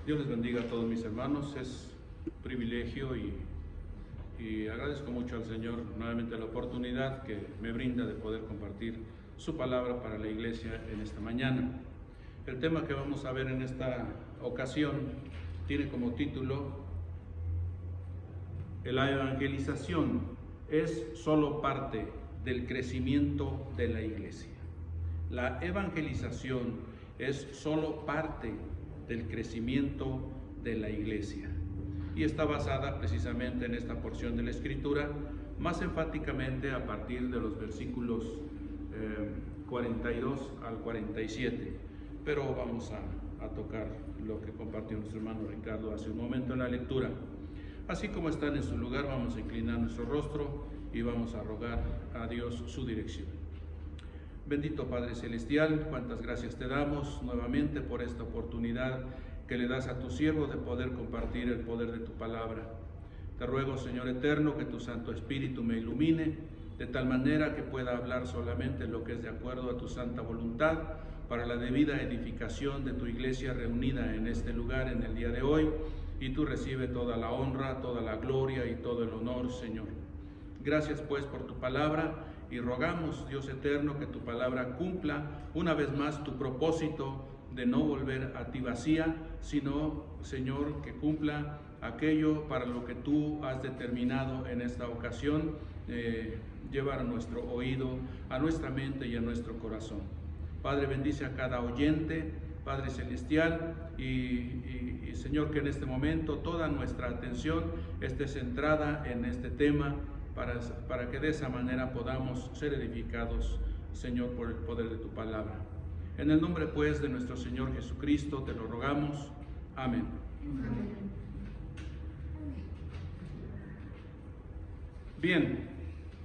Dios les bendiga a todos mis hermanos. Es un privilegio y agradezco mucho al Señor nuevamente la oportunidad que me brinda de poder compartir su palabra para la iglesia en esta mañana. El tema que vamos a ver en esta ocasión tiene como título: la evangelización es solo parte del crecimiento de la iglesia. La evangelización es solo parte del crecimiento de la iglesia. Y está basada precisamente en esta porción de la Escritura, más enfáticamente a partir de los versículos 42 al 47. Pero vamos a tocar lo que compartió nuestro hermano Ricardo hace un momento en la lectura. Así como están en su lugar, vamos a inclinar nuestro rostro y vamos a rogar a Dios su dirección. Bendito Padre Celestial, cuántas gracias te damos nuevamente por esta oportunidad que le das a tu siervo de poder compartir el poder de tu palabra. Te ruego, Señor eterno, que tu Santo Espíritu me ilumine de tal manera que pueda hablar solamente lo que es de acuerdo a tu santa voluntad para la debida edificación de tu iglesia reunida en este lugar en el día de hoy. Y tú recibe toda la honra, toda la gloria y todo el honor, Señor. Gracias pues por tu palabra y rogamos, Dios eterno, que tu palabra cumpla una vez más tu propósito de no volver a ti vacía, sino, Señor, que cumpla aquello para lo que tú has determinado en esta ocasión, llevar a nuestro oído, a nuestra mente y a nuestro corazón. Padre, bendice a cada oyente, Padre Celestial, y Señor, que en este momento toda nuestra atención esté centrada en este tema, para que de esa manera podamos ser edificados, Señor, por el poder de tu palabra. En el nombre, pues, de nuestro Señor Jesucristo, te lo rogamos. Amén. Bien,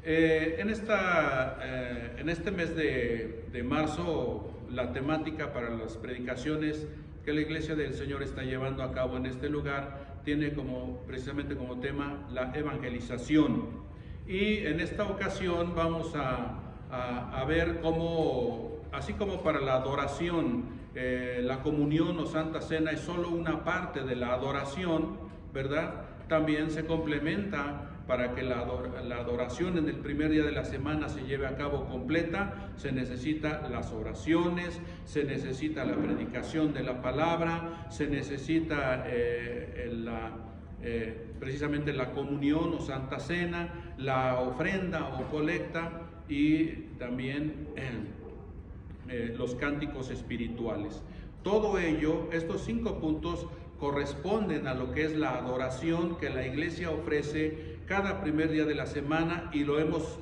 en este mes de marzo, la temática para las predicaciones que la Iglesia del Señor está llevando a cabo en este lugar tiene precisamente como tema la evangelización. Y en esta ocasión vamos a ver cómo, así como para la adoración, la comunión o Santa Cena es solo una parte de la adoración, ¿verdad? También se complementa para que la adoración en el primer día de la semana se lleve a cabo completa. Se necesita las oraciones, se necesita la predicación de la palabra, se necesita precisamente la comunión o Santa Cena, la ofrenda o colecta y también los cánticos espirituales. Todo ello, estos 5 puntos, corresponden a lo que es la adoración que la iglesia ofrece cada primer día de la semana, y lo vemos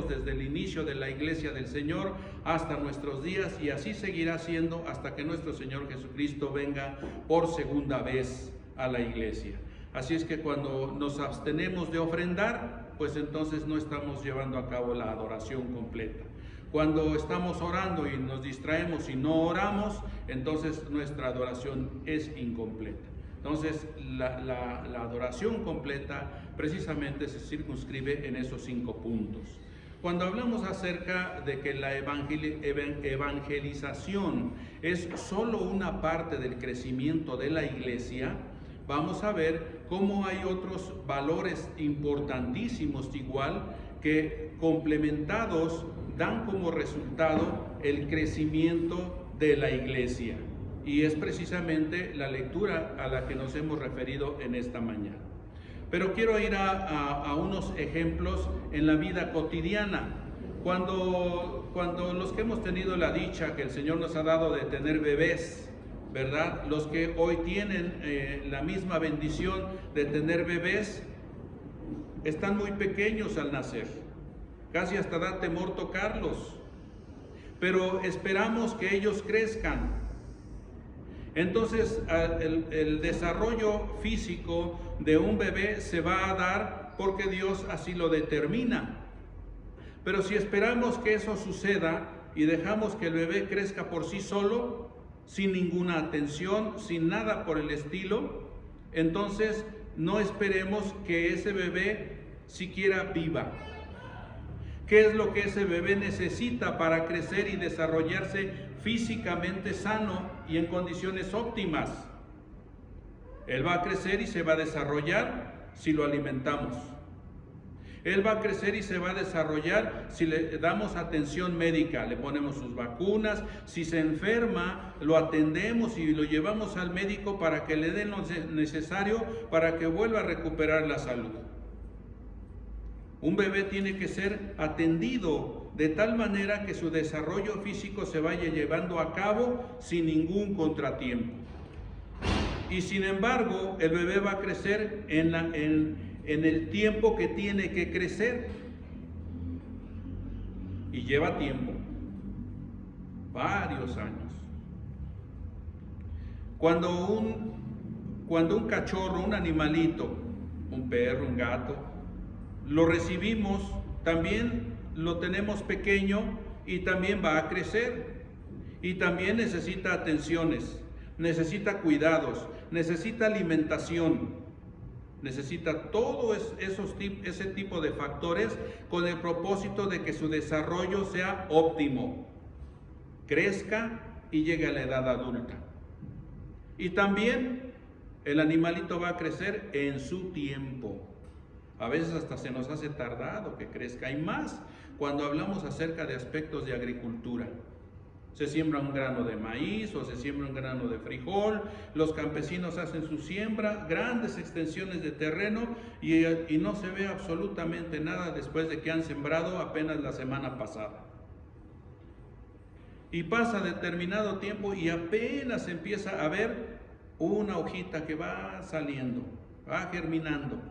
desde el inicio de la iglesia del Señor hasta nuestros días, y así seguirá siendo hasta que nuestro Señor Jesucristo venga por segunda vez a la iglesia. Así es que cuando nos abstenemos de ofrendar, pues entonces no estamos llevando a cabo la adoración completa. Cuando estamos orando y nos distraemos y no oramos, entonces nuestra adoración es incompleta. Entonces la adoración completa precisamente se circunscribe en esos 5 puntos. Cuando hablamos acerca de que la evangelización es solo una parte del crecimiento de la iglesia, vamos a ver cómo hay otros valores importantísimos igual que, complementados, dan como resultado el crecimiento de la iglesia. Y es precisamente la lectura a la que nos hemos referido en esta mañana. Pero quiero ir a unos ejemplos en la vida cotidiana. Cuando los que hemos tenido la dicha que el Señor nos ha dado de tener bebés, ¿verdad? Los que hoy tienen la misma bendición de tener bebés, están muy pequeños al nacer. Casi hasta da temor tocarlos. Pero esperamos que ellos crezcan. Entonces, el desarrollo físico de un bebé se va a dar porque Dios así lo determina. Pero si esperamos que eso suceda y dejamos que el bebé crezca por sí solo, sin ninguna atención, sin nada por el estilo, entonces no esperemos que ese bebé siquiera viva. ¿Qué es lo que ese bebé necesita para crecer y desarrollarse físicamente sano y en condiciones óptimas. Él va a crecer y se va a desarrollar si lo alimentamos. Él va a crecer y se va a desarrollar si le damos atención médica, le ponemos sus vacunas, si se enferma, lo atendemos y lo llevamos al médico para que le den lo necesario para que vuelva a recuperar la salud. Un bebé tiene que ser atendido de tal manera que su desarrollo físico se vaya llevando a cabo sin ningún contratiempo. Y sin embargo, el bebé va a crecer en el tiempo que tiene que crecer. Y lleva tiempo, varios años. Cuando un cachorro, un animalito, un perro, un gato, lo recibimos, también lo tenemos pequeño y también va a crecer. Y también necesita atenciones, necesita cuidados, necesita alimentación. Necesita todo ese tipo de factores con el propósito de que su desarrollo sea óptimo, crezca y llegue a la edad adulta. Y también el animalito va a crecer en su tiempo. A veces hasta se nos hace tardado que crezca, y más cuando hablamos acerca de aspectos de agricultura. Se siembra un grano de maíz o se siembra un grano de frijol, los campesinos hacen su siembra, grandes extensiones de terreno y no se ve absolutamente nada después de que han sembrado apenas la semana pasada. Y pasa determinado tiempo y apenas empieza a ver una hojita que va saliendo, va germinando.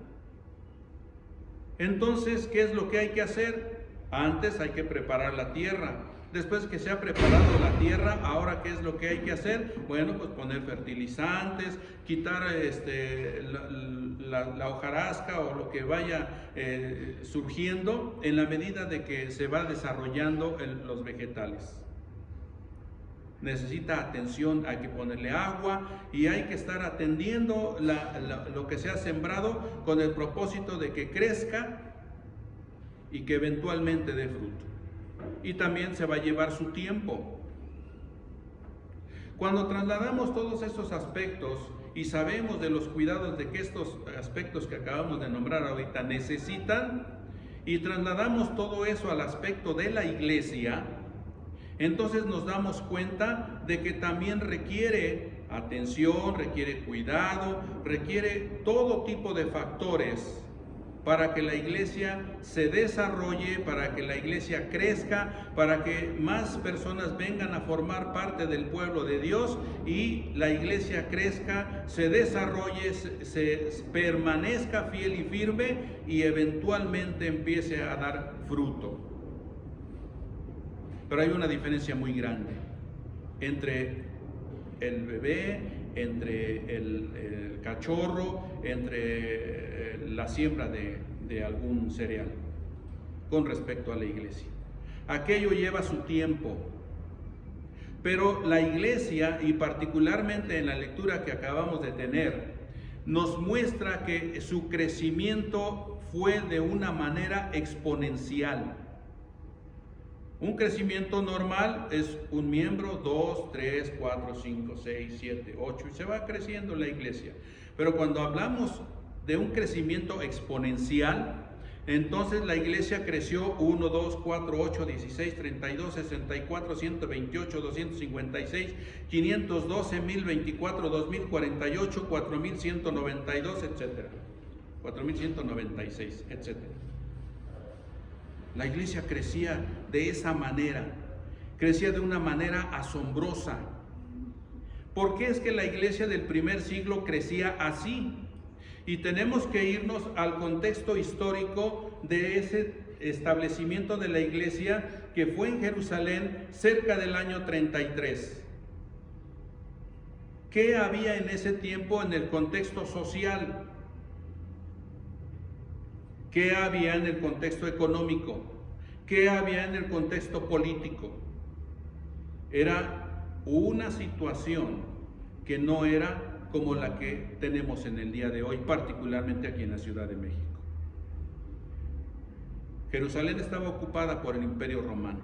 Entonces, ¿qué es lo que hay que hacer? Antes hay que preparar la tierra. Después que se ha preparado la tierra, ahora ¿qué es lo que hay que hacer? Bueno, pues poner fertilizantes, quitar la hojarasca o lo que vaya surgiendo en la medida de que se va desarrollando los vegetales. Necesita atención, hay que ponerle agua y hay que estar atendiendo lo que se ha sembrado con el propósito de que crezca y que eventualmente dé fruto. Y también se va a llevar su tiempo. Cuando trasladamos todos estos aspectos y sabemos de los cuidados de que estos aspectos que acabamos de nombrar ahorita necesitan, y trasladamos todo eso al aspecto de la iglesia, entonces nos damos cuenta de que también requiere atención, requiere cuidado, requiere todo tipo de factores para que la iglesia se desarrolle, para que la iglesia crezca, para que más personas vengan a formar parte del pueblo de Dios y la iglesia crezca, se desarrolle, se permanezca fiel y firme y eventualmente empiece a dar fruto. Pero hay una diferencia muy grande entre el bebé, entre el cachorro, entre la siembra de algún cereal con respecto a la iglesia. Aquello lleva su tiempo, pero la iglesia, y particularmente en la lectura que acabamos de tener, nos muestra que su crecimiento fue de una manera exponencial. Un crecimiento normal es un miembro, 2, 3, 4, 5, 6, 7, 8 y se va creciendo la iglesia. Pero cuando hablamos de un crecimiento exponencial, entonces la iglesia creció 1, 2, 4, 8, 16, 32, 64, 128, 256, 512, 1024, 2048, 4192, etc. 4196, etc. La iglesia crecía de esa manera, crecía de una manera asombrosa. ¿Por qué es que la iglesia del primer siglo crecía así? Y tenemos que irnos al contexto histórico de ese establecimiento de la iglesia que fue en Jerusalén cerca del año 33. ¿Qué había en ese tiempo en el contexto social? ¿Qué había en el contexto económico? ¿Qué había en el contexto político? Era una situación que no era como la que tenemos en el día de hoy, particularmente aquí en la Ciudad de México. Jerusalén estaba ocupada por el Imperio Romano.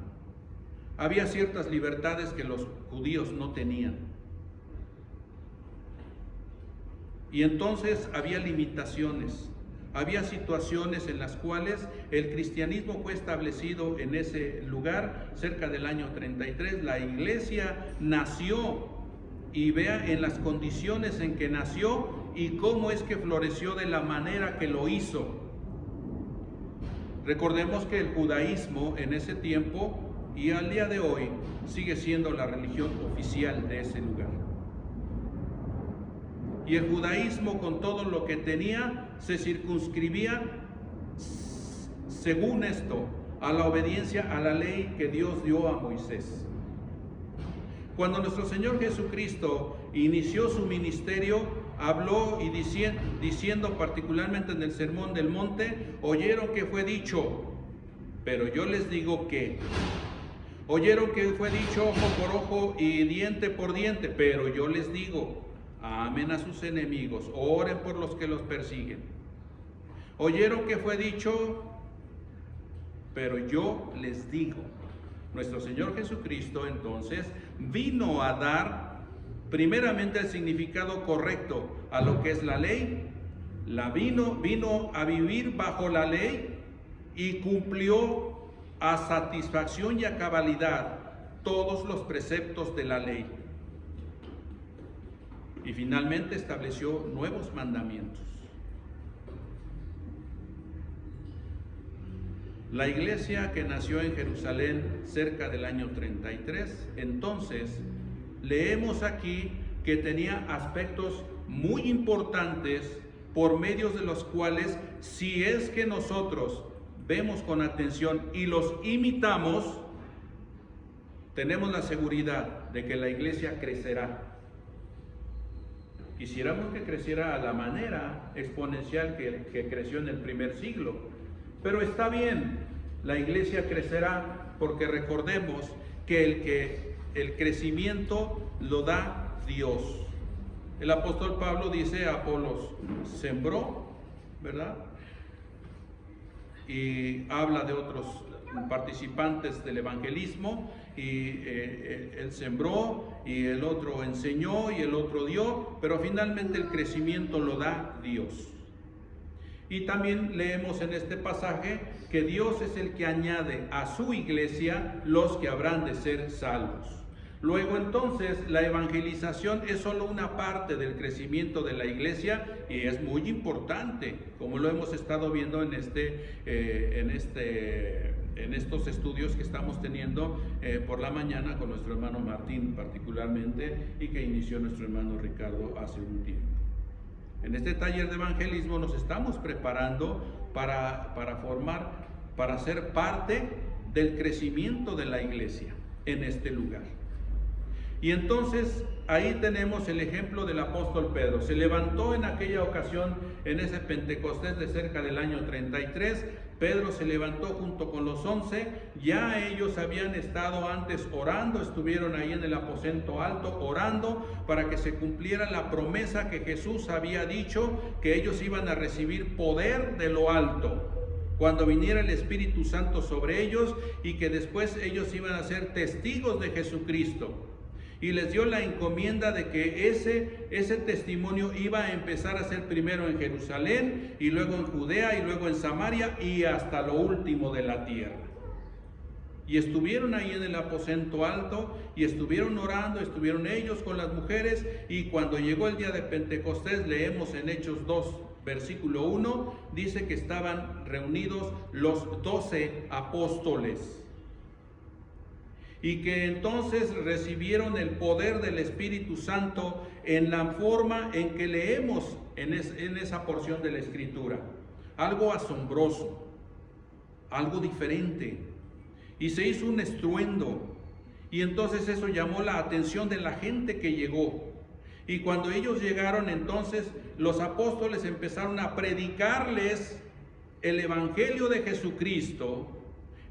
había ciertas libertades que los judíos no tenían. Y entonces había limitaciones, había situaciones en las cuales el cristianismo fue establecido en ese lugar cerca del año 33. La iglesia nació, y vea en las condiciones en que nació y cómo es que floreció de la manera que lo hizo. Recordemos que el judaísmo en ese tiempo y al día de hoy sigue siendo la religión oficial de ese lugar. Y el judaísmo, con todo lo que tenía, se circunscribía, según esto, a la obediencia a la ley que Dios dio a Moisés. Cuando nuestro Señor Jesucristo inició su ministerio, habló y diciendo particularmente en el Sermón del Monte: oyeron que fue dicho, pero yo les digo que. Oyeron que fue dicho ojo por ojo y diente por diente, pero yo les digo: amen a sus enemigos, oren por los que los persiguen. Oyeron que fue dicho, pero yo les digo. Nuestro Señor Jesucristo entonces vino a dar primeramente el significado correcto a lo que es la ley. Vino a vivir bajo la ley y cumplió a satisfacción y a cabalidad todos los preceptos de la ley. Y finalmente estableció nuevos mandamientos. La iglesia que nació en Jerusalén cerca del año 33, entonces leemos aquí que tenía aspectos muy importantes por medios de los cuales, si es que nosotros vemos con atención y los imitamos, tenemos la seguridad de que la iglesia crecerá. Quisiéramos que creciera a la manera exponencial que creció en el primer siglo. Pero está bien, la iglesia crecerá porque recordemos que el crecimiento lo da Dios. El apóstol Pablo dice: Apolos sembró, ¿verdad? Y habla de otros participantes del evangelismo, y él sembró, y el otro enseñó, y el otro dio, pero finalmente el crecimiento lo da Dios. Y también leemos en este pasaje que Dios es el que añade a su iglesia los que habrán de ser salvos. Luego entonces la evangelización es solo una parte del crecimiento de la iglesia, y es muy importante, como lo hemos estado viendo en estos estudios que estamos teniendo por la mañana con nuestro hermano Martín particularmente, y que inició nuestro hermano Ricardo hace un tiempo. En este taller de evangelismo nos estamos preparando para ser parte del crecimiento de la iglesia en este lugar. Y entonces ahí tenemos el ejemplo del apóstol Pedro. Se levantó en aquella ocasión, en ese Pentecostés de cerca del año 33, Pedro se levantó junto con los 11, ya ellos habían estado antes orando, estuvieron ahí en el aposento alto orando para que se cumpliera la promesa que Jesús había dicho, que ellos iban a recibir poder de lo alto cuando viniera el Espíritu Santo sobre ellos, y que después ellos iban a ser testigos de Jesucristo. Y les dio la encomienda de que ese testimonio iba a empezar a ser primero en Jerusalén, y luego en Judea, y luego en Samaria, y hasta lo último de la tierra. Y estuvieron ahí en el aposento alto, y estuvieron orando, estuvieron ellos con las mujeres, y cuando llegó el día de Pentecostés, leemos en Hechos 2, versículo 1, dice que estaban reunidos los 12 apóstoles. Y que entonces recibieron el poder del Espíritu Santo en la forma en que leemos en esa porción de la Escritura. Algo asombroso, algo diferente. Y se hizo un estruendo. Y entonces eso llamó la atención de la gente que llegó. Y cuando ellos llegaron, entonces los apóstoles empezaron a predicarles el Evangelio de Jesucristo.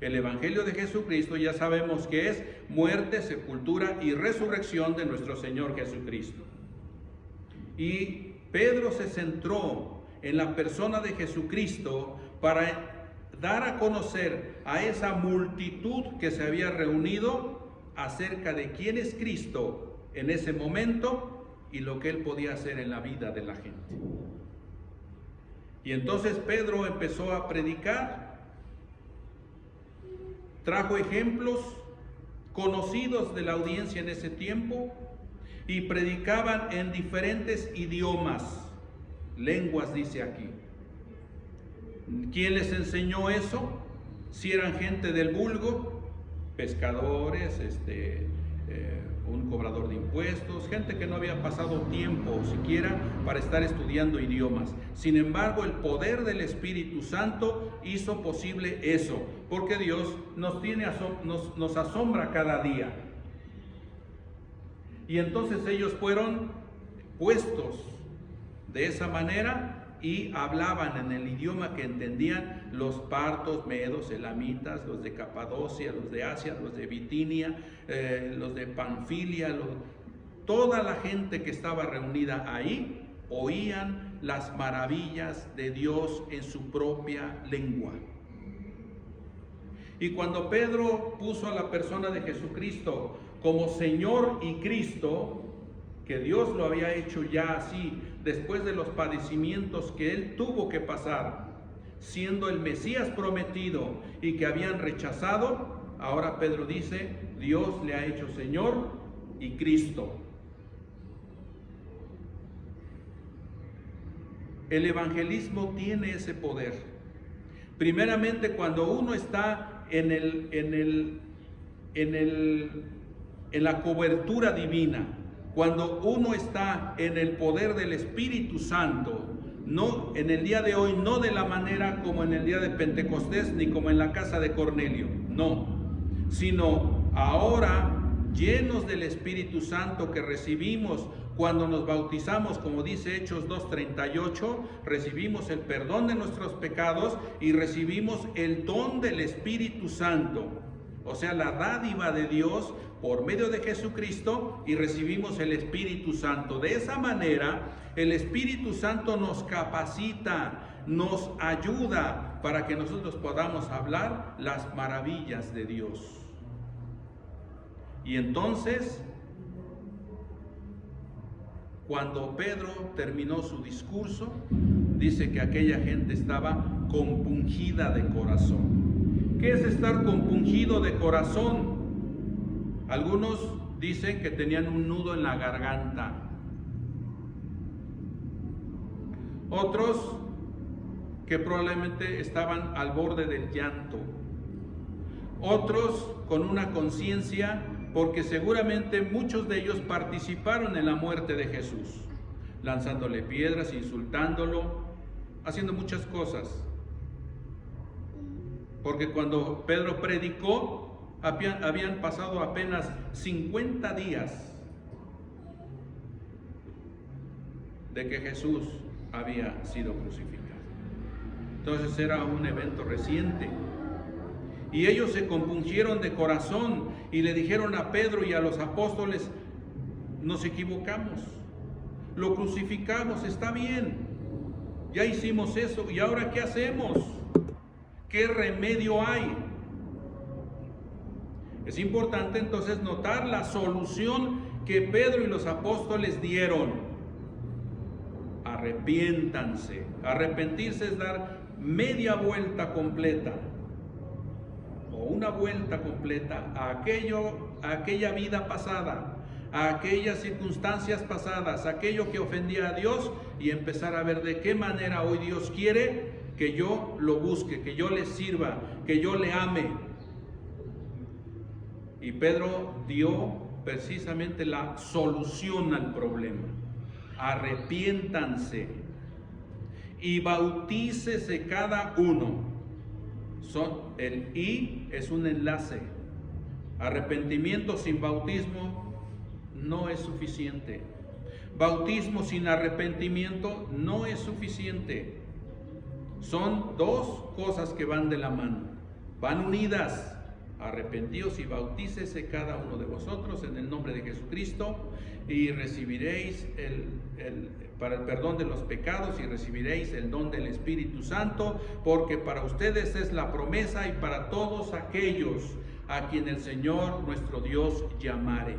El Evangelio de Jesucristo ya sabemos que es muerte, sepultura y resurrección de nuestro Señor Jesucristo. Y Pedro se centró en la persona de Jesucristo para dar a conocer a esa multitud que se había reunido acerca de quién es Cristo en ese momento y lo que Él podía hacer en la vida de la gente. Y entonces Pedro empezó a predicar, trajo ejemplos conocidos de la audiencia en ese tiempo y predicaban en diferentes idiomas, lenguas dice aquí. ¿Quién les enseñó eso? Si eran gente del vulgo, pescadores, un cobrador de impuestos, gente que no había pasado tiempo siquiera para estar estudiando idiomas. Sin embargo, el poder del Espíritu Santo hizo posible eso, porque Dios nos asombra cada día. Y entonces ellos fueron puestos de esa manera y hablaban en el idioma que entendían los partos, medos, elamitas, los de Capadocia, los de Asia, los de Bitinia, los de Panfilia, toda la gente que estaba reunida ahí oían las maravillas de Dios en su propia lengua. Y cuando Pedro puso a la persona de Jesucristo como Señor y Cristo, que Dios lo había hecho ya así, después de los padecimientos que Él tuvo que pasar, siendo el Mesías prometido y que habían rechazado, ahora Pedro dice, Dios le ha hecho Señor y Cristo. El evangelismo tiene ese poder. Primeramente, cuando uno está en la cobertura divina, cuando uno está en el poder del Espíritu Santo, no en el día de hoy, no de la manera como en el día de Pentecostés, ni como en la casa de Cornelio, no, sino ahora llenos del Espíritu Santo que recibimos cuando nos bautizamos, como dice Hechos 2:38, recibimos el perdón de nuestros pecados y recibimos el don del Espíritu Santo, o sea, la dádiva de Dios por medio de Jesucristo, y recibimos el Espíritu Santo. De esa manera, el Espíritu Santo nos capacita, nos ayuda para que nosotros podamos hablar las maravillas de Dios. Y entonces, cuando Pedro terminó su discurso, dice que aquella gente estaba compungida de corazón. ¿Qué es estar compungido de corazón? Algunos dicen que tenían un nudo en la garganta. Otros que probablemente estaban al borde del llanto. Otros con una conciencia, porque seguramente muchos de ellos participaron en la muerte de Jesús, lanzándole piedras, insultándolo, haciendo muchas cosas. Porque cuando Pedro predicó, habían pasado apenas 50 días de que Jesús había sido crucificado. Entonces era un evento reciente. Y ellos se compungieron de corazón y le dijeron a Pedro y a los apóstoles, nos equivocamos, lo crucificamos, está bien, ya hicimos eso, ¿y ahora qué hacemos? ¿Qué remedio hay? Es importante entonces notar la solución que Pedro y los apóstoles dieron. Arrepiéntanse. Arrepentirse es dar media vuelta completa o una vuelta completa a aquella vida pasada, a aquellas circunstancias pasadas, aquello que ofendía a Dios, y empezar a ver de qué manera hoy Dios quiere que yo lo busque, que yo le sirva, que yo le ame. Y Pedro dio precisamente la solución al problema. Arrepiéntanse y bautícese cada uno. El "y" es un enlace. Arrepentimiento sin bautismo no es suficiente. Bautismo sin arrepentimiento no es suficiente. Son dos cosas que van de la mano, van unidas. Arrepentíos y bautícese cada uno de vosotros en el nombre de Jesucristo y recibiréis para el perdón de los pecados, y recibiréis el don del Espíritu Santo, porque para ustedes es la promesa y para todos aquellos a quien el Señor nuestro Dios llamare.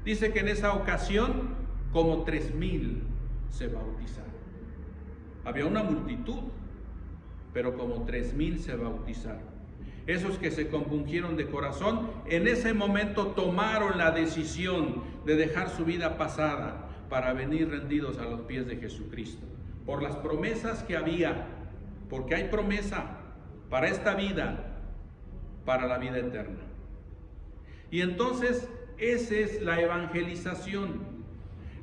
Dice que en esa ocasión como 3,000 se bautizaron. Había una multitud, pero como 3,000 se bautizaron. Esos que se compungieron de corazón, en ese momento tomaron la decisión de dejar su vida pasada para venir rendidos a los pies de Jesucristo. Por las promesas que había, porque hay promesa para esta vida, para la vida eterna. Y entonces, esa es la evangelización.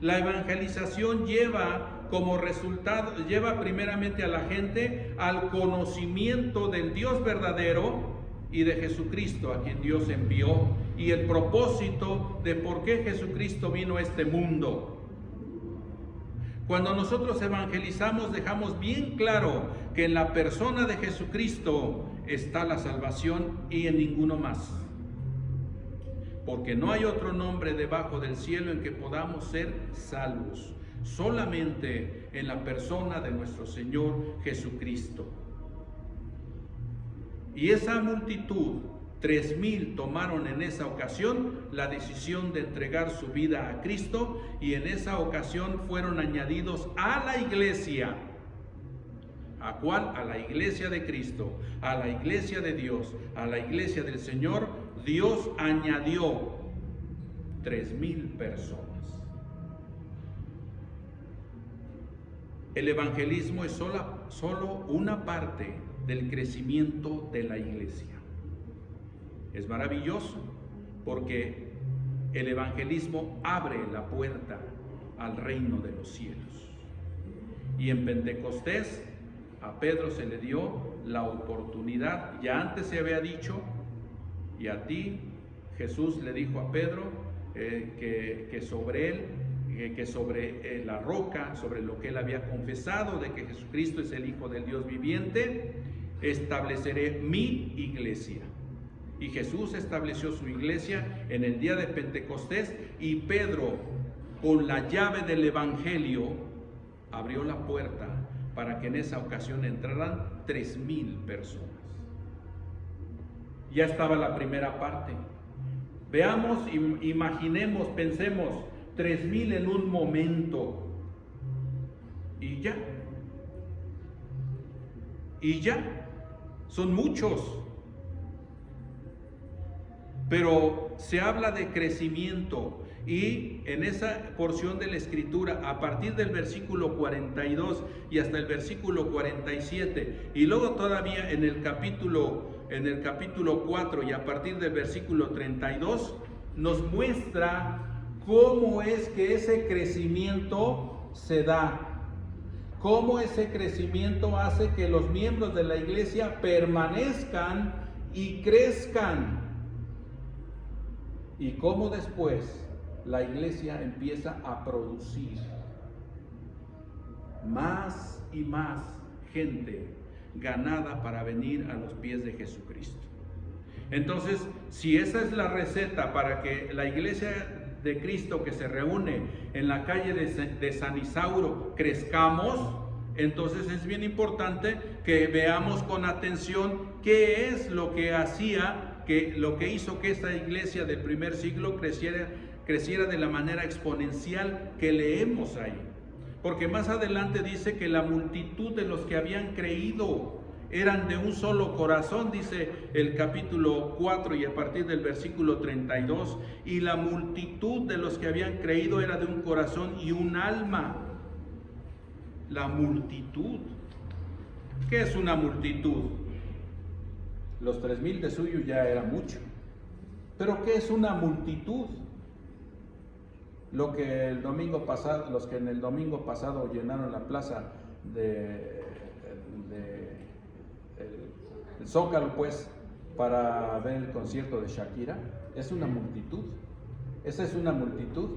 La evangelización lleva como resultado, lleva primeramente a la gente al conocimiento del Dios verdadero y de Jesucristo, a quien Dios envió, y el propósito de por qué Jesucristo vino a este mundo. Cuando nosotros evangelizamos, dejamos bien claro que en la persona de Jesucristo está la salvación y en ninguno más. Porque no hay otro nombre debajo del cielo en que podamos ser salvos, solamente en la persona de nuestro Señor Jesucristo. Y esa multitud, 3,000 tomaron en esa ocasión la decisión de entregar su vida a Cristo, y en esa ocasión fueron añadidos a la iglesia. ¿A cuál? A la iglesia de Cristo, a la iglesia de Dios, a la iglesia del Señor. Dios añadió 3,000 personas. El evangelismo es solo una parte del crecimiento de la iglesia. Es maravilloso porque el evangelismo abre la puerta al reino de los cielos. Y en Pentecostés a Pedro se le dio la oportunidad, ya antes se había dicho, y a ti Jesús le dijo a Pedro que sobre él, que sobre la roca, sobre lo que él había confesado de que Jesucristo es el Hijo del Dios viviente, estableceré mi iglesia. Y Jesús estableció su iglesia en el día de Pentecostés, y Pedro, con la llave del evangelio, abrió la puerta para que en esa ocasión entraran 3,000 personas. Ya estaba la primera parte. Veamos, imaginemos, pensemos, 3,000 en un momento. Y ya, son muchos. Pero se habla de crecimiento, y en esa porción de la Escritura, a partir del versículo 42 y hasta el versículo 47, y luego todavía en el capítulo 4 y a partir del versículo 32, nos muestra cómo es que ese crecimiento se da, cómo ese crecimiento hace que los miembros de la iglesia permanezcan y crezcan, y cómo después la iglesia empieza a producir más y más gente ganada para venir a los pies de Jesucristo. Entonces, si esa es la receta para que la iglesia de Cristo que se reúne en la calle de San Isauro crezcamos, entonces es bien importante que veamos con atención qué es lo que hizo que esta iglesia del primer siglo creciera de la manera exponencial que leemos ahí. Porque más adelante dice que la multitud de los que habían creído eran de un solo corazón, dice el capítulo 4 y a partir del versículo 32, y la multitud de los que habían creído era de un corazón y un alma. La multitud. ¿Qué es una multitud? Los 3,000 de suyo ya era mucho. Pero ¿qué es una multitud? Los que en el domingo pasado llenaron la plaza el Zócalo, pues, para ver el concierto de Shakira, es una multitud. Esa es una multitud.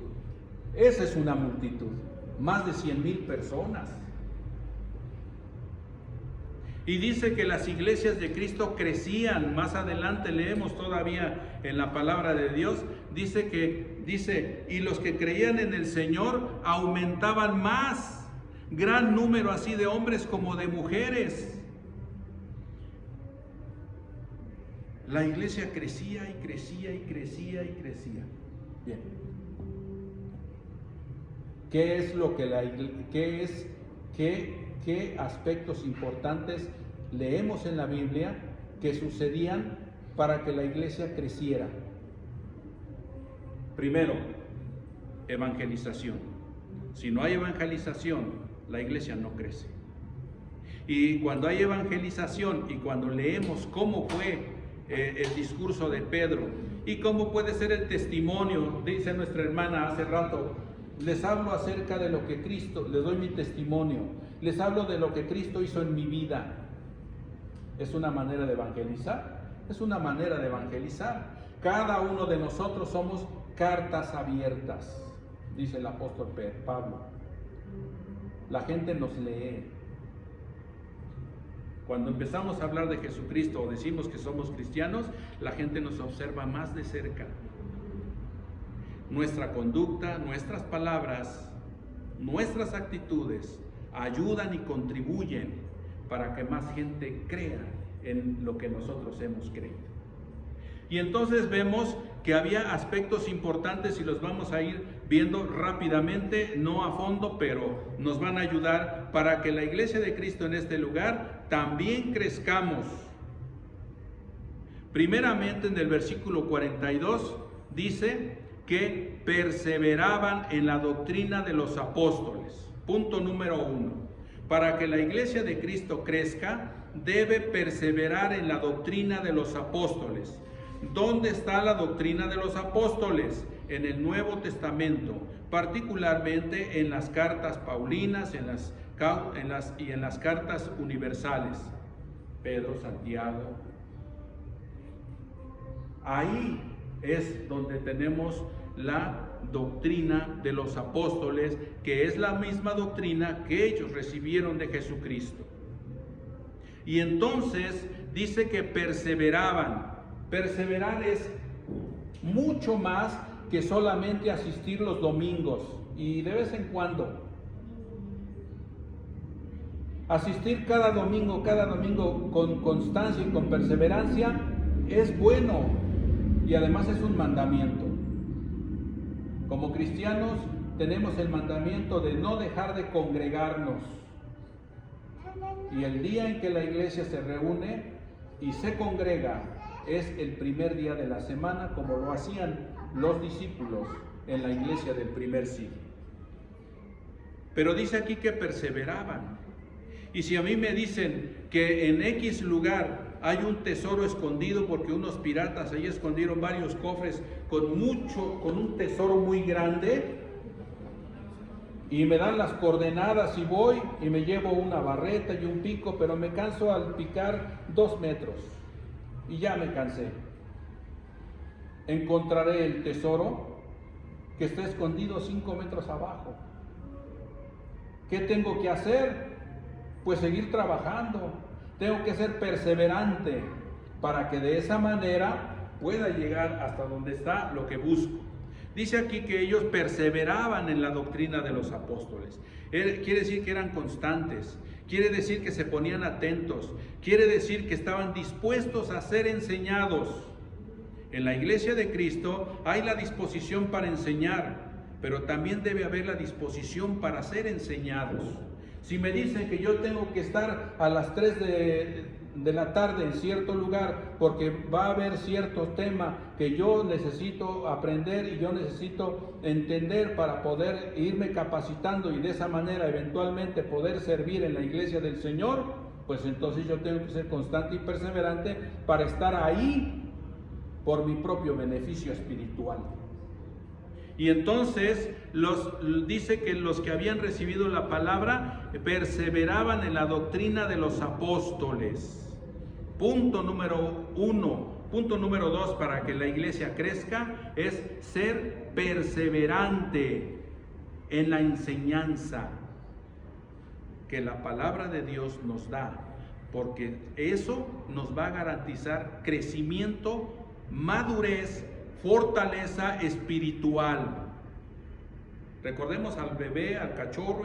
Esa es una multitud. Más de 100,000 personas. Y dice que las iglesias de Cristo crecían. Más adelante leemos todavía en la palabra de Dios, dice, y los que creían en el Señor aumentaban más, gran número así de hombres como de mujeres. la iglesia crecía y crecía y crecía y crecía. Bien. ¿Qué es lo que qué aspectos importantes leemos en la Biblia que sucedían para que la iglesia creciera? Primero, evangelización. Si no hay evangelización, la iglesia no crece. Y cuando hay evangelización y cuando leemos cómo fue el discurso de Pedro y cómo puede ser el testimonio, dice nuestra hermana hace rato, les hablo acerca de lo que Cristo, les doy mi testimonio, les hablo de lo que Cristo hizo en mi vida. ¿Es una manera de evangelizar? Es una manera de evangelizar. Cada uno de nosotros somos cartas abiertas, dice el apóstol Pablo. La gente nos lee. Cuando empezamos a hablar de Jesucristo o decimos que somos cristianos, la gente nos observa más de cerca. Nuestra conducta, nuestras palabras, nuestras actitudes ayudan y contribuyen para que más gente crea en lo que nosotros hemos creído. Y entonces vemos que había aspectos importantes y los vamos a ir viendo rápidamente, no a fondo, pero nos van a ayudar para que la iglesia de Cristo en este lugar también crezcamos. Primeramente en el versículo 42 dice que perseveraban en la doctrina de los apóstoles. Punto número 1. Para que la iglesia de Cristo crezca, debe perseverar en la doctrina de los apóstoles. ¿Dónde está la doctrina de los apóstoles? En el Nuevo Testamento, particularmente en las cartas paulinas, en las cartas universales. Pedro, Santiago. Ahí es donde tenemos la doctrina de los apóstoles, que es la misma doctrina que ellos recibieron de Jesucristo. Y entonces dice que perseveraban. Perseverar es mucho más que solamente asistir los domingos y de vez en cuando. Asistir cada domingo con constancia y con perseverancia es bueno y además es un mandamiento. Como cristianos tenemos el mandamiento de no dejar de congregarnos. Y el día en que la iglesia se reúne y se congrega es el primer día de la semana, como lo hacían los discípulos en la iglesia del primer siglo. Pero dice aquí que perseveraban. Y si a mí me dicen que en X lugar hay un tesoro escondido porque unos piratas ahí escondieron varios cofres con un tesoro muy grande, y me dan las coordenadas y voy y me llevo una barreta y un pico, pero me canso al picar 2 metros y ya me cansé. Encontraré el tesoro que está escondido 5 metros abajo. ¿Qué tengo que hacer? Pues seguir trabajando. Tengo que ser perseverante para que de esa manera pueda llegar hasta donde está lo que busco. Dice aquí que ellos perseveraban en la doctrina de los apóstoles. Quiere decir que eran constantes, quiere decir que se ponían atentos, quiere decir que estaban dispuestos a ser enseñados. En la iglesia de Cristo hay la disposición para enseñar, pero también debe haber la disposición para ser enseñados. Si me dicen que yo tengo que estar a las 3 de la tarde en cierto lugar porque va a haber cierto tema que yo necesito aprender y yo necesito entender para poder irme capacitando y de esa manera eventualmente poder servir en la iglesia del Señor, pues entonces yo tengo que ser constante y perseverante para estar ahí por mi propio beneficio espiritual. Y entonces dice que los que habían recibido la palabra perseveraban en la doctrina de los apóstoles. Punto número 1. Punto número 2 para que la iglesia crezca es ser perseverante en la enseñanza que la palabra de Dios nos da, porque eso nos va a garantizar crecimiento, madurez, fortaleza espiritual. Recordemos al bebé, al cachorro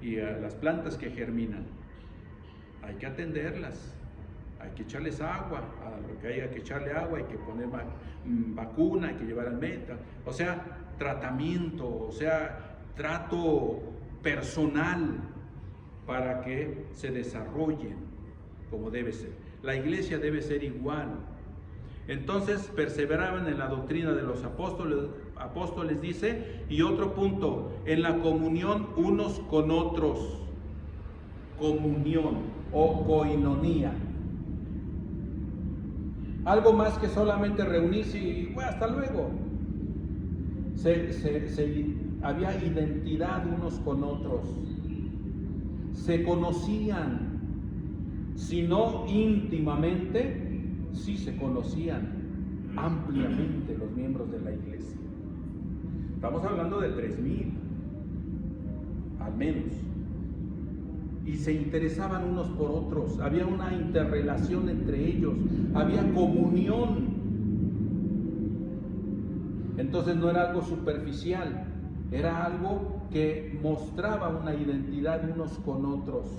y a las plantas que germinan. Hay que atenderlas, hay que echarles agua, a lo que haya que echarle agua, hay que poner vacuna, hay que llevar al médico, o sea, tratamiento, o sea, trato personal para que se desarrollen como debe ser. La iglesia debe ser igual. Entonces perseveraban en la doctrina de los apóstoles dice, y otro punto, en la comunión unos con otros, comunión o koinonía. Algo más que solamente reunirse y bueno, hasta luego. Había identidad unos con otros, se conocían, si no íntimamente, sí se conocían ampliamente los miembros de la iglesia. Estamos hablando de 3,000, al menos. Y se interesaban unos por otros, había una interrelación entre ellos, había comunión. Entonces no era algo superficial, era algo que mostraba una identidad unos con otros.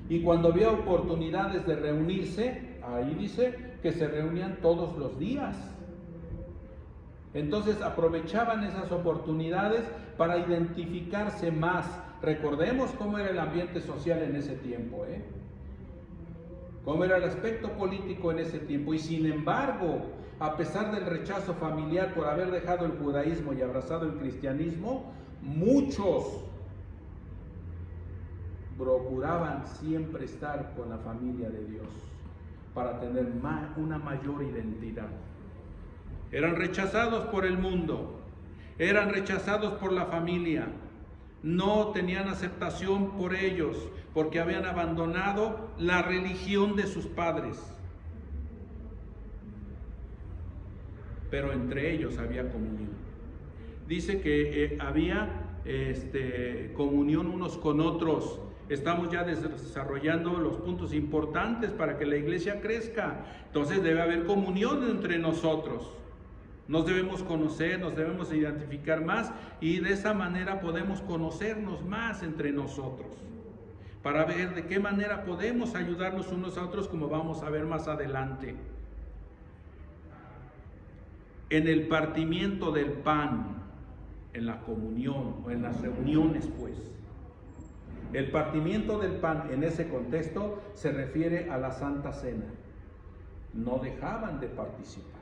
Y cuando había oportunidades de reunirse, ahí dice que se reunían todos los días. Entonces aprovechaban esas oportunidades para identificarse más. Recordemos cómo era el ambiente social en ese tiempo, cómo era el aspecto político en ese tiempo. Y sin embargo, a pesar del rechazo familiar por haber dejado el judaísmo y abrazado el cristianismo, muchos procuraban siempre estar con la familia de Dios para tener una mayor identidad. Eran rechazados por el mundo, eran rechazados por la familia, no tenían aceptación por ellos porque habían abandonado la religión de sus padres. Pero entre ellos había comunión. Dice que había comunión unos con otros. Estamos ya desarrollando los puntos importantes para que la iglesia crezca. Entonces debe haber comunión entre nosotros. Nos debemos conocer, nos debemos identificar más y de esa manera podemos conocernos más entre nosotros para ver de qué manera podemos ayudarnos unos a otros, como vamos a ver más adelante. En el partimiento del pan, en la comunión o en las reuniones, pues. El partimiento del pan en ese contexto se refiere a la Santa Cena. No dejaban de participar.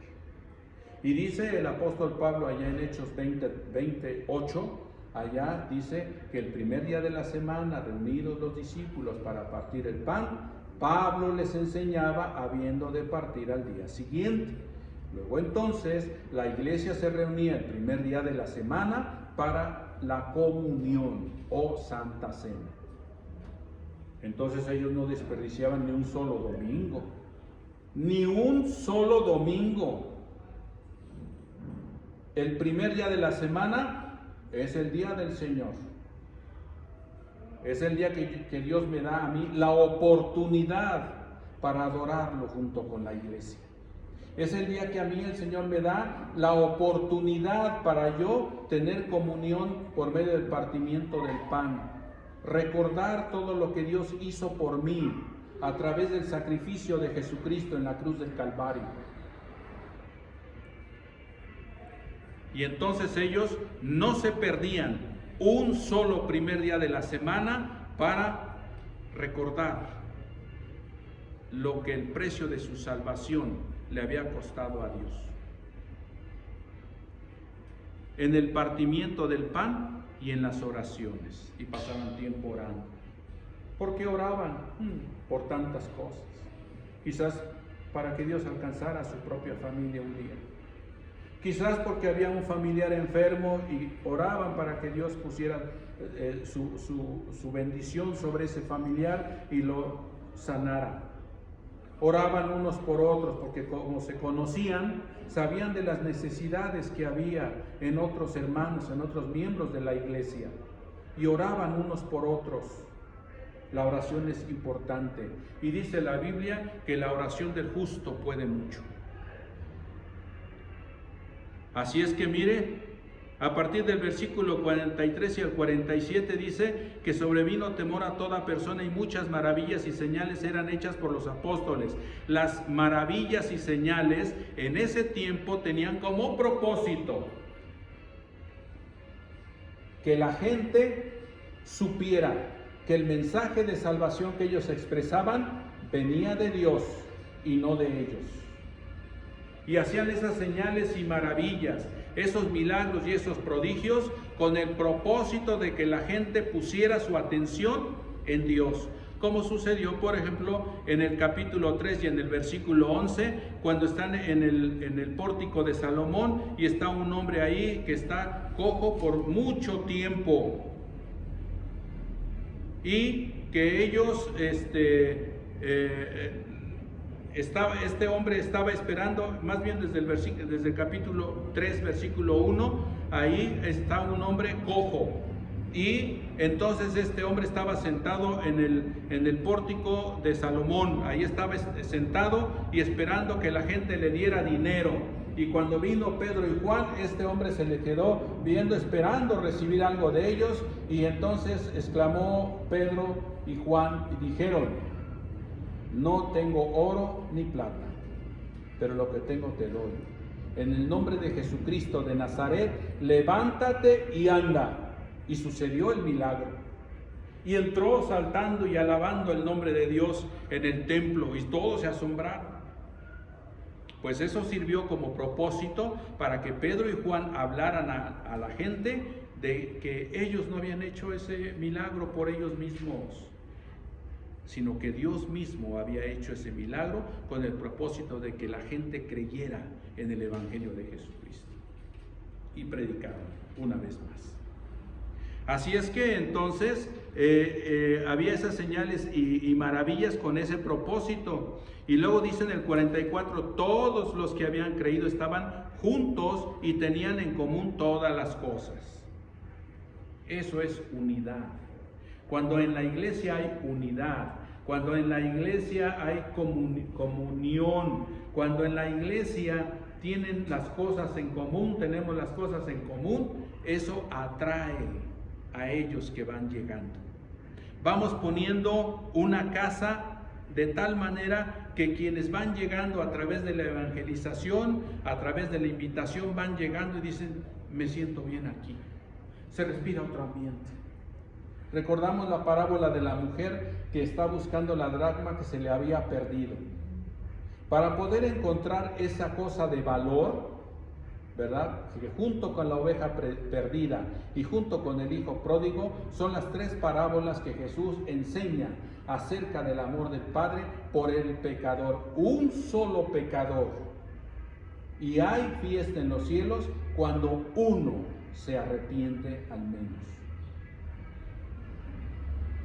Y dice el apóstol Pablo allá en Hechos 28, allá dice que el primer día de la semana, reunidos los discípulos para partir el pan, Pablo les enseñaba habiendo de partir al día siguiente. Luego entonces la iglesia se reunía el primer día de la semana para la comunión o Santa Cena. Entonces ellos no desperdiciaban ni un solo domingo, ni un solo domingo. El primer día de la semana es el día del Señor. Es el día que Dios me da a mí la oportunidad para adorarlo junto con la iglesia. Es el día que a mí el Señor me da la oportunidad para yo tener comunión por medio del partimiento del pan. Recordar todo lo que Dios hizo por mí a través del sacrificio de Jesucristo en la cruz del Calvario. Y entonces ellos no se perdían un solo primer día de la semana para recordar lo que el precio de su salvación le había costado a Dios. En el partimiento del pan y en las oraciones. Y pasaban tiempo orando. ¿Por qué oraban? Por tantas cosas. Quizás para que Dios alcanzara a su propia familia un día. Quizás porque había un familiar enfermo y oraban para que Dios pusiera su bendición sobre ese familiar y lo sanara. Oraban unos por otros porque como se conocían, sabían de las necesidades que había en otros hermanos, en otros miembros de la iglesia. Y oraban unos por otros. La oración es importante. Y dice la Biblia que la oración del justo puede mucho. Así es que mire, A partir del versículo 43 y el 47 dice que sobrevino temor a toda persona y muchas maravillas y señales eran hechas por los apóstoles. Las maravillas y señales en ese tiempo tenían como propósito que la gente supiera que el mensaje de salvación que ellos expresaban venía de Dios y no de ellos. Y hacían esas señales y maravillas, esos milagros y esos prodigios con el propósito de que la gente pusiera su atención en Dios. Como sucedió, por ejemplo, en el capítulo 3 y en el versículo 11, cuando están en el pórtico de Salomón y está un hombre ahí que está cojo por mucho tiempo. Y que ellos, este hombre estaba esperando, más bien desde el capítulo 3, versículo 1, ahí está un hombre cojo. Y entonces este hombre estaba sentado en el pórtico de Salomón, ahí estaba sentado y esperando que la gente le diera dinero. Y cuando vino Pedro y Juan, este hombre se le quedó viendo, esperando recibir algo de ellos. Y entonces exclamó Pedro y Juan y dijeron: no tengo oro ni plata, pero lo que tengo te doy. En el nombre de Jesucristo de Nazaret, levántate y anda. Y sucedió el milagro. Y entró saltando y alabando el nombre de Dios en el templo, y todos se asombraron. Pues eso sirvió como propósito para que Pedro y Juan hablaran a la gente de que ellos no habían hecho ese milagro por ellos mismos, sino que Dios mismo había hecho ese milagro con el propósito de que la gente creyera en el Evangelio de Jesucristo. Y predicaron una vez más. Así es que entonces había esas señales y maravillas con ese propósito. Y luego dice en el 44, todos los que habían creído estaban juntos y tenían en común todas las cosas. Eso es unidad. Cuando en la iglesia hay unidad, cuando en la iglesia hay comunión, cuando en la iglesia tienen las cosas en común, tenemos las cosas en común, eso atrae a ellos que van llegando. Vamos poniendo una casa de tal manera que quienes van llegando a través de la evangelización, a través de la invitación, van llegando y dicen: me siento bien aquí. Se respira otro ambiente. Recordamos la parábola de la mujer que está buscando la dracma que se le había perdido. Para poder encontrar esa cosa de valor, ¿verdad? Que junto con la oveja perdida y junto con el hijo pródigo son las tres parábolas que Jesús enseña acerca del amor del Padre por el pecador, un solo pecador. Y hay fiesta en los cielos cuando uno se arrepiente al menos.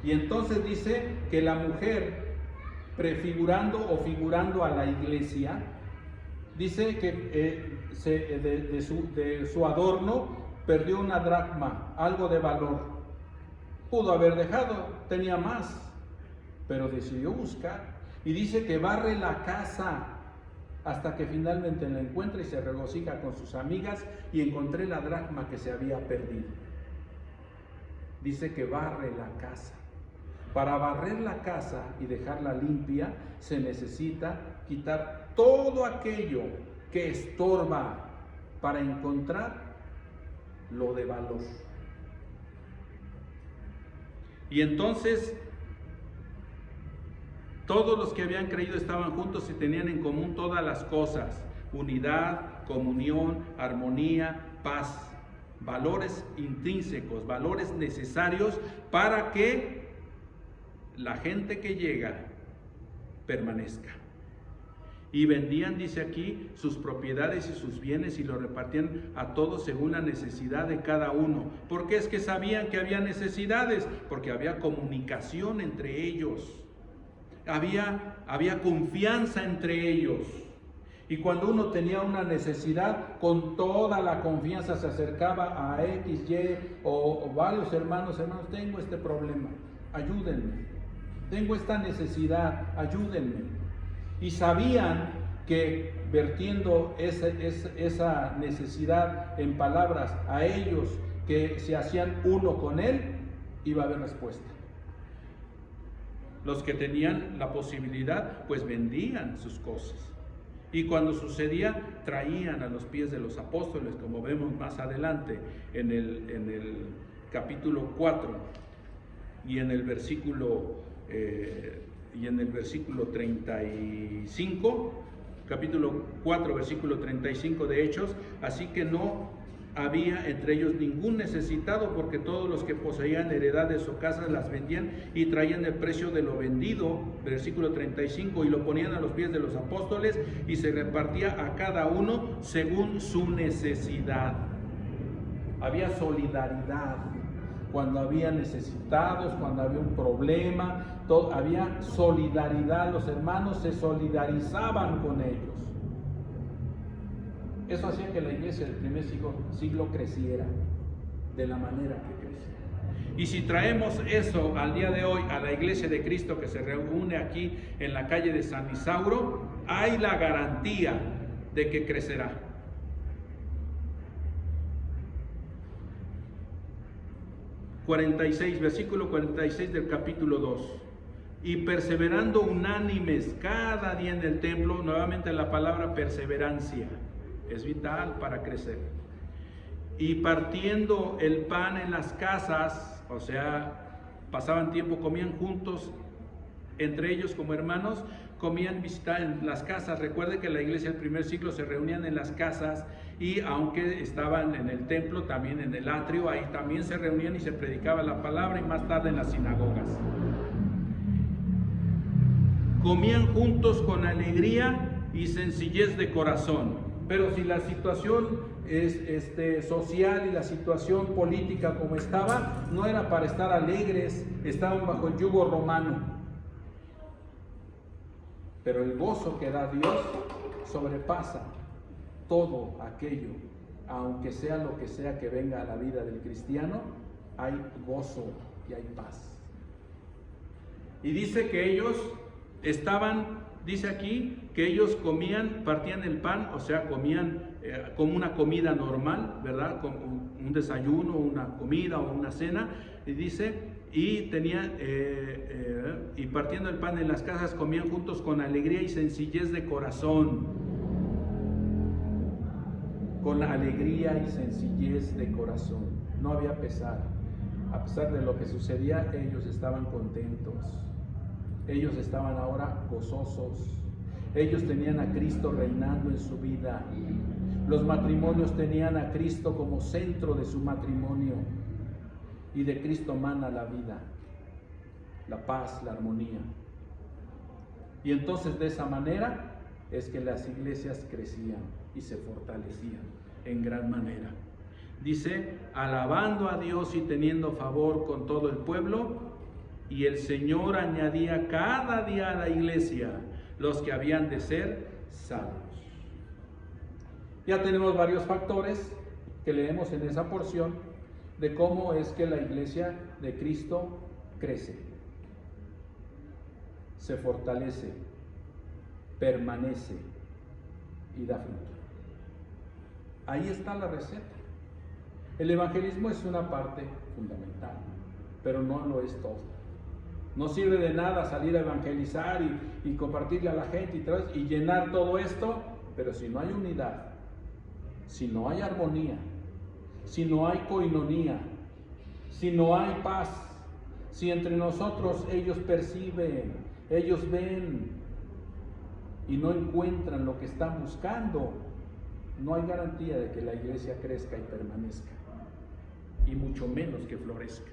Y entonces dice que la mujer, prefigurando o figurando a la iglesia, dice que de su adorno perdió una dracma, algo de valor. Pudo haber dejado, tenía más, pero decidió buscar. Y dice que barre la casa hasta que finalmente la encuentra y se regocija con sus amigas: y encontré la dracma que se había perdido. Dice que barre la casa. Para barrer la casa y dejarla limpia, se necesita quitar todo aquello que estorba para encontrar lo de valor. Y entonces todos los que habían creído estaban juntos y tenían en común todas las cosas: unidad, comunión, armonía, paz, valores intrínsecos, valores necesarios para que la gente que llega permanezca. Y vendían, dice aquí, sus propiedades y sus bienes y lo repartían a todos según la necesidad de cada uno. ¿Por qué es que sabían que había necesidades? Porque había comunicación entre ellos. Había confianza entre ellos. Y cuando uno tenía una necesidad, con toda la confianza se acercaba a X, Y o varios hermanos: tengo este problema, ayúdenme. Tengo esta necesidad, ayúdenme. Y sabían que vertiendo esa necesidad en palabras a ellos que se hacían uno con Él, iba a haber respuesta. Los que tenían la posibilidad, pues vendían sus cosas. Y cuando sucedía, traían a los pies de los apóstoles, como vemos más adelante en el capítulo 4 y en el versículo 35, capítulo 4, versículo 35 de Hechos. Así que no había entre ellos ningún necesitado, porque todos los que poseían heredades o casas las vendían y traían el precio de lo vendido, versículo 35, y lo ponían a los pies de los apóstoles, y se repartía a cada uno según su necesidad. Había solidaridad cuando había necesitados, cuando había un problema, había solidaridad. Los hermanos se solidarizaban con ellos. Eso hacía que la iglesia del primer siglo creciera de la manera que crecía. Y si traemos eso al día de hoy a la iglesia de Cristo que se reúne aquí en la calle de San Isauro, hay la garantía de que crecerá. Versículo 46 del capítulo 2. Y perseverando unánimes cada día en el templo, nuevamente la palabra perseverancia es vital para crecer. Y partiendo el pan en las casas, o sea, pasaban tiempo, comían juntos, entre ellos como hermanos, comían, visitaban las casas. Recuerde que la iglesia del primer siglo se reunían en las casas, y aunque estaban en el templo, también en el atrio, ahí también se reunían y se predicaba la palabra, y más tarde en las sinagogas. Comían juntos con alegría y sencillez de corazón. Pero si la situación social y la situación política como estaba, no era para estar alegres, estaban bajo el yugo romano. Pero el gozo que da Dios sobrepasa todo aquello. Aunque sea lo que sea que venga a la vida del cristiano, hay gozo y hay paz. Y dice que ellos dice aquí que ellos comían, partían el pan, o sea, comían como una comida normal, ¿verdad? Como un desayuno, una comida o una cena, y dice, y tenían, y partiendo el pan en las casas, comían juntos con alegría y sencillez de corazón. Con alegría y sencillez de corazón. No había pesar. A pesar de lo que sucedía, ellos estaban contentos. Ellos estaban ahora gozosos. Ellos tenían a Cristo reinando en su vida. Los matrimonios tenían a Cristo como centro de su matrimonio. Y de Cristo mana la vida, la paz, la armonía. Y entonces de esa manera es que las iglesias crecían y se fortalecían en gran manera. Dice, alabando a Dios y teniendo favor con todo el pueblo, y el Señor añadía cada día a la iglesia los que habían de ser salvos. Ya tenemos varios factores que leemos en esa porción de cómo es que la iglesia de Cristo crece, se fortalece, permanece y da fruto. Ahí está la receta. El evangelismo es una parte fundamental, pero no lo es todo. No sirve de nada salir a evangelizar y compartirle a la gente y llenar todo esto, pero si no hay unidad, si no hay armonía, si no hay coinonía, si no hay paz, si entre nosotros ellos perciben, ellos ven y no encuentran lo que están buscando, no hay garantía de que la iglesia crezca y permanezca, y mucho menos que florezca.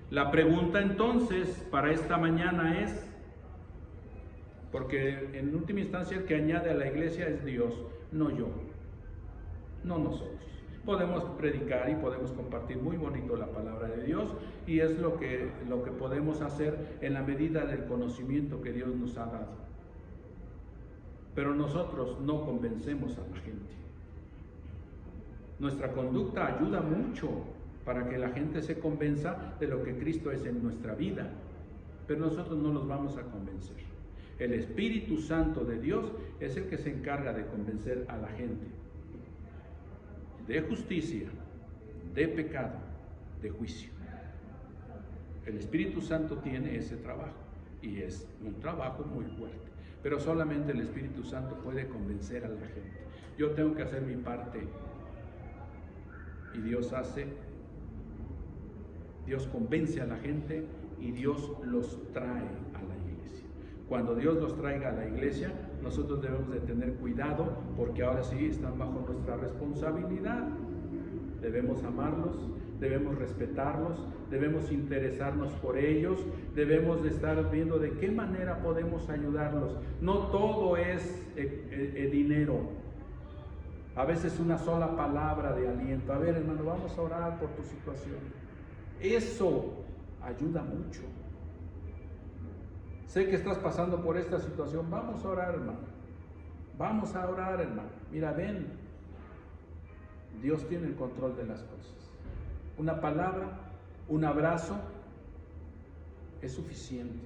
La pregunta entonces para esta mañana es, porque en última instancia el que añade a la iglesia es Dios, no yo, no nosotros. Podemos predicar y podemos compartir muy bonito la palabra de Dios, y es lo que podemos hacer en la medida del conocimiento que Dios nos ha dado. Pero nosotros no convencemos a la gente. Nuestra conducta ayuda mucho para que la gente se convenza de lo que Cristo es en nuestra vida, pero nosotros no los vamos a convencer. El Espíritu Santo de Dios es el que se encarga de convencer a la gente de justicia, de pecado, de juicio. El Espíritu Santo tiene ese trabajo y es un trabajo muy fuerte, pero solamente el Espíritu Santo puede convencer a la gente. Yo tengo que hacer mi parte y Dios convence a la gente y Dios los trae a la iglesia. Cuando Dios los traiga a la iglesia, nosotros debemos de tener cuidado, porque ahora sí están bajo nuestra responsabilidad. Debemos amarlos, debemos respetarlos, debemos interesarnos por ellos, debemos de estar viendo de qué manera podemos ayudarlos. No todo es dinero. A veces una sola palabra de aliento. A ver, hermano, vamos a orar por tu situación. Eso ayuda mucho. Sé que estás pasando por esta situación. Vamos a orar, hermano. Vamos a orar, hermano. Mira, ven. Dios tiene el control de las cosas. Una palabra, un abrazo es suficiente.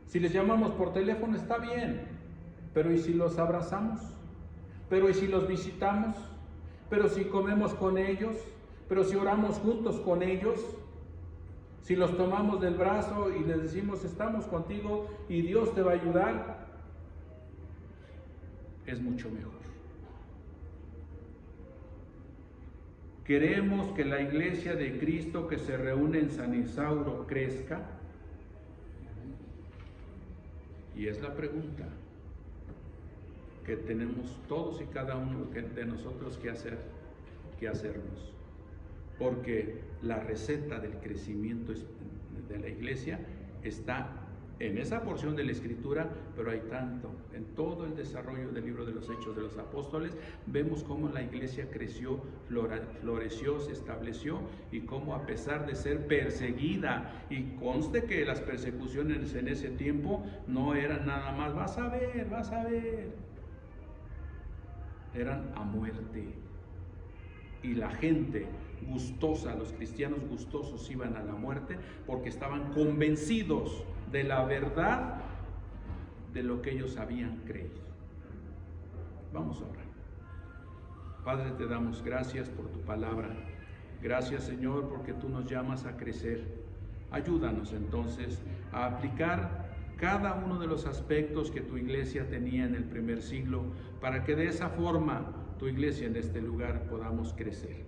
Si les llamamos por teléfono está bien, pero ¿y si los abrazamos? ¿Pero y si los visitamos? ¿Pero si comemos con ellos? ¿Pero si oramos juntos con ellos? Si los tomamos del brazo y les decimos estamos contigo y Dios te va a ayudar, es mucho mejor. Queremos que la iglesia de Cristo que se reúne en San Isauro crezca. Y es la pregunta que tenemos todos y cada uno de nosotros que hacernos. Porque la receta del crecimiento de la iglesia está en esa porción de la Escritura, pero hay tanto, en todo el desarrollo del libro de los Hechos de los Apóstoles, vemos cómo la iglesia creció, floreció, se estableció, y cómo a pesar de ser perseguida, y conste que las persecuciones en ese tiempo no eran nada más, vas a ver, eran a muerte, y la gente gustosa, los cristianos gustosos iban a la muerte porque estaban convencidos de la verdad de lo que ellos habían creído. Vamos a orar. Padre, te damos gracias por tu palabra. Gracias, Señor, porque tú nos llamas a crecer. Ayúdanos entonces a aplicar cada uno de los aspectos que tu iglesia tenía en el primer siglo, para que de esa forma tu iglesia en este lugar podamos crecer.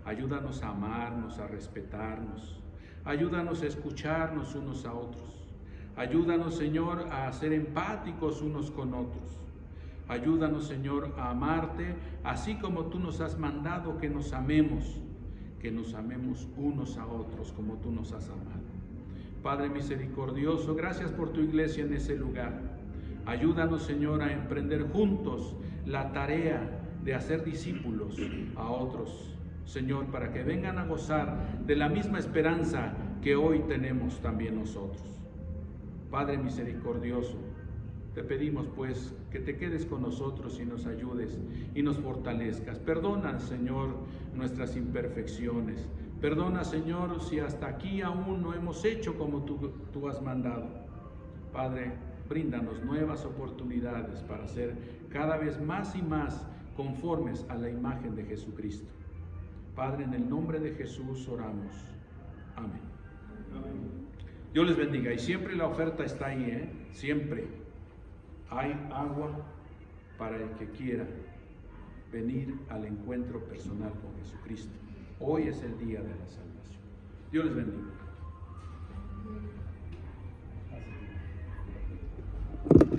Ayúdanos a amarnos, a respetarnos. Ayúdanos a escucharnos unos a otros. Ayúdanos, Señor, a ser empáticos unos con otros. Ayúdanos, Señor, a amarte, así como tú nos has mandado que nos amemos unos a otros como tú nos has amado. Padre misericordioso, gracias por tu iglesia en ese lugar. Ayúdanos, Señor, a emprender juntos la tarea de hacer discípulos a otros, Señor, para que vengan a gozar de la misma esperanza que hoy tenemos también nosotros. Padre misericordioso, te pedimos pues que te quedes con nosotros y nos ayudes y nos fortalezcas. Perdona, Señor, nuestras imperfecciones. Perdona, Señor, si hasta aquí aún no hemos hecho como tú has mandado. Padre, bríndanos nuevas oportunidades para ser cada vez más y más conformes a la imagen de Jesucristo. Padre, en el nombre de Jesús oramos. Amén. Amén. Dios les bendiga. Y siempre la oferta está ahí, siempre hay agua para el que quiera venir al encuentro personal con Jesucristo. Hoy es el día de la salvación. Dios les bendiga.